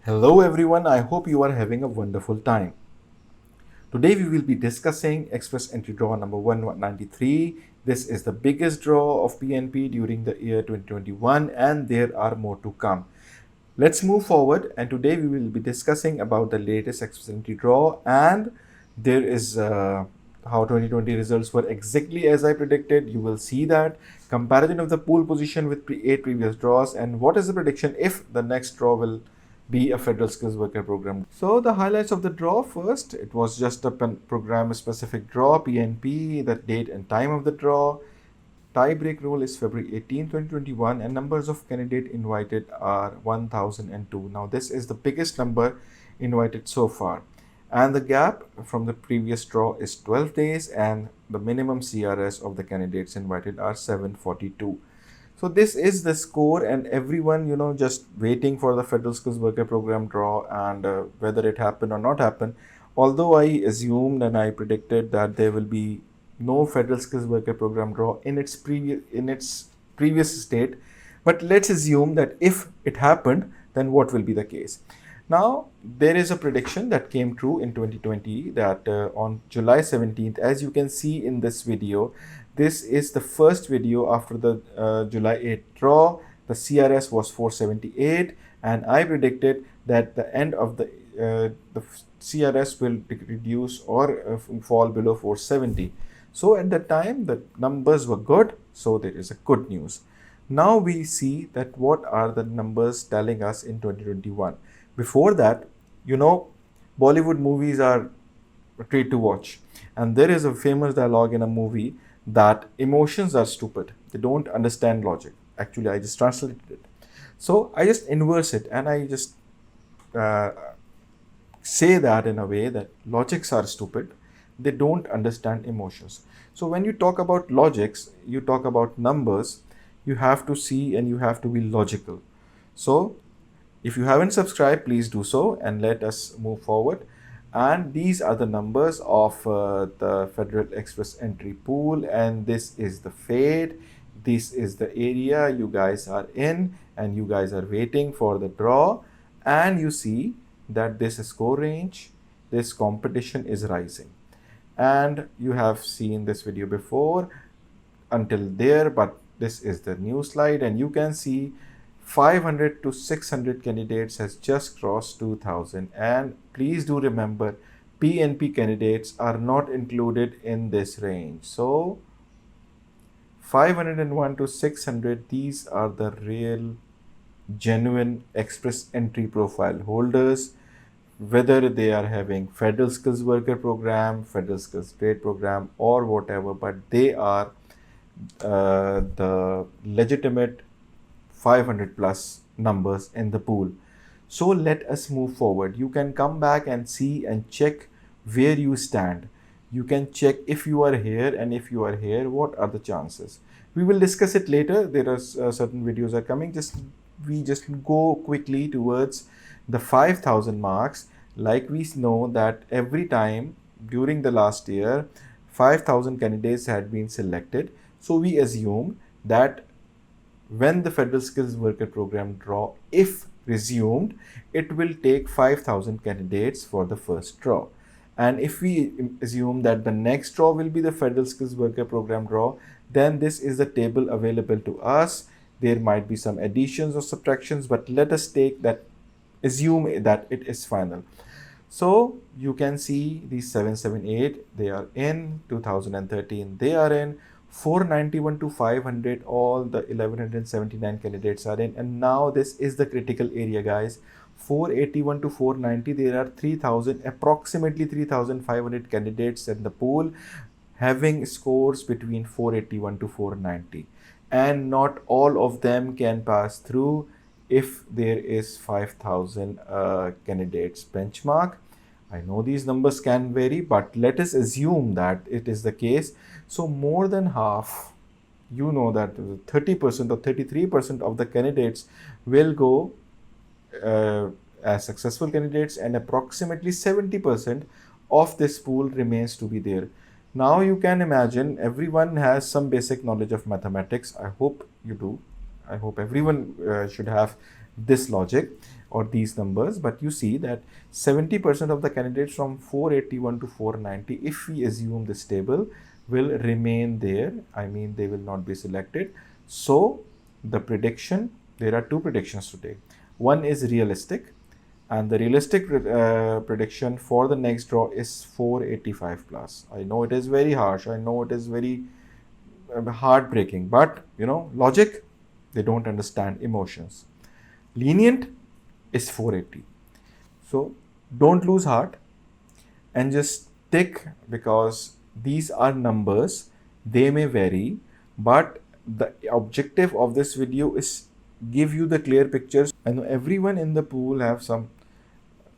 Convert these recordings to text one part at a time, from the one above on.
Hello everyone, I hope you are having a wonderful time. Today we will be discussing Express Entry Draw number 193. This is the biggest draw of PNP during the year 2021 and there are more to come. Let's move forward, and today we will be discussing about the latest Express Entry Draw, and there is how 2020 results were exactly as I predicted. You will see that comparison of the pool position with 8 previous draws and what is the prediction if the next draw will be a federal skills worker program. So the highlights of the draw: first, it was just a program specific draw, PNP, the date and time of the draw. Tie-break rule is February 18, 2021, and numbers of candidate invited are 1002. Now this is the biggest number invited so far. And the gap from the previous draw is 12 days and the minimum CRS of the candidates invited are 742. So this is the score, and everyone, just waiting for the federal skills worker program draw and whether it happened or not happen. Although I assumed and I predicted that there will be no federal skills worker program draw in its previous state, but let's assume that if it happened, then what will be the case? Now there is a prediction that came true in 2020 that on July 17th, as you can see in this video, this is the first video after the July 8th draw. The CRS was 478 and I predicted that the end of the CRS will reduce or fall below 470. So at the time the numbers were good, so there is a good news. Now we see that what are the numbers telling us in 2021. Before that, Bollywood movies are a treat to watch, and there is a famous dialogue in a movie that emotions are stupid, they don't understand logic. Actually, I just translated it, so I just inverse it and I just uh, say that in a way that logics are stupid, they don't understand emotions. So when you talk about logics, you talk about numbers, you have to see and you have to be logical. So if you haven't subscribed, please do so and let us move forward. And these are the numbers of the Federal Express Entry Pool, and this is the fate. This is the area you guys are in and you guys are waiting for the draw, and you see that this score range, this competition is rising. And you have seen this video before until there, but this is the new slide and you can see 500 to 600 candidates has just crossed 2000, and please do remember PNP candidates are not included in this range. So 501 to 600, these are the real genuine express entry profile holders, whether they are having federal skills worker program, federal skills trade program or whatever, but they are the legitimate 500 plus numbers in the pool. So let us move forward. You can come back and see and check where you stand. You can check if you are here, and if you are here, what are the chances. We will discuss it later. There are certain videos are coming. We just go quickly towards the 5000 marks. Like we know that every time during the last year 5000 candidates had been selected, so we assume that when the federal skills worker program draw, if resumed, it will take 5000 candidates for the first draw. And if we assume that the next draw will be the federal skills worker program draw, then this is the table available to us. There might be some additions or subtractions, but let us assume that it is final. So you can see these 778, they are in 2013, they are in 491 to 500, all the 1179 candidates are in. And now this is the critical area, guys. 481 to 490, there are 3000, approximately 3500 candidates in the pool having scores between 481 to 490, and not all of them can pass through if there is 5000 candidates benchmark. I know these numbers can vary, but let us assume that it is the case. So more than half, that 30% or 33% of the candidates will go as successful candidates, and approximately 70% of this pool remains to be there. Now you can imagine everyone has some basic knowledge of mathematics. I hope you do. I hope everyone should have this logic. or these numbers, but you see that 70% of the candidates from 481 to 490, if we assume this table, will remain there. I mean, they will not be selected. So the prediction, there are two predictions today. One is realistic, and the realistic prediction for the next draw is 485 plus. I know it is very harsh. I know it is very heartbreaking, but logic, they don't understand emotions. Lenient is 480. So don't lose heart and just tick, because these are numbers. They may vary, but the objective of this video is give you the clear pictures. I know everyone in the pool have some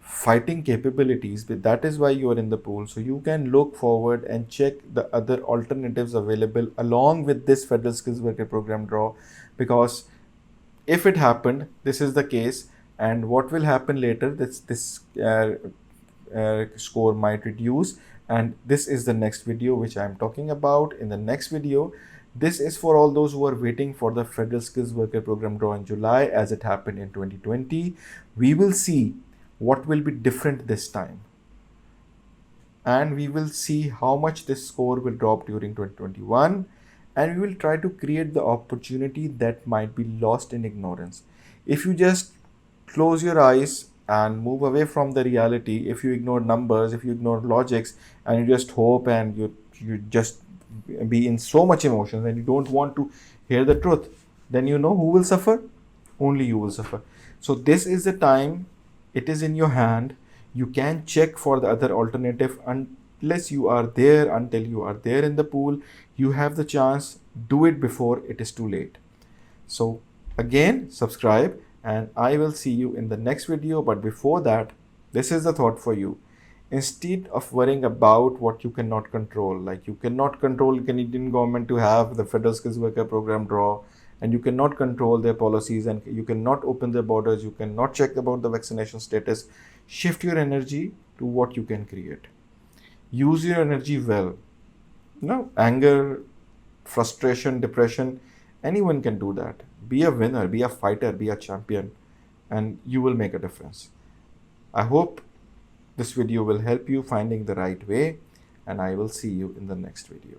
fighting capabilities, but that is why you are in the pool, so you can look forward and check the other alternatives available along with this federal skills worker program draw, because if it happened, this is the case, and what will happen later, this score might reduce, and this is the next video which I am talking about. In the next video, this is for all those who are waiting for the federal skills worker program draw in July, as it happened in 2020. We will see what will be different this time, and we will see how much this score will drop during 2021, and we will try to create the opportunity that might be lost in ignorance. If you just close your eyes and move away from the reality, if you ignore numbers, if you ignore logics, and you just hope, and you just be in so much emotions and you don't want to hear the truth, then who will suffer? Only you will suffer. So this is the time. It is in your hand. You can check for the other alternative until you are there in the pool. You have the chance. Do it before it is too late. So again, subscribe, and I will see you in the next video. But before that, this is the thought for you. Instead of worrying about what you cannot control, like you cannot control Canadian government to have the federal skills worker program draw, and you cannot control their policies, and you cannot open their borders, you cannot check about the vaccination status. Shift your energy to what you can create. Use your energy well. Anger, frustration, depression, anyone can do that. Be a winner, be a fighter, be a champion, and you will make a difference. I hope this video will help you finding the right way, and I will see you in the next video.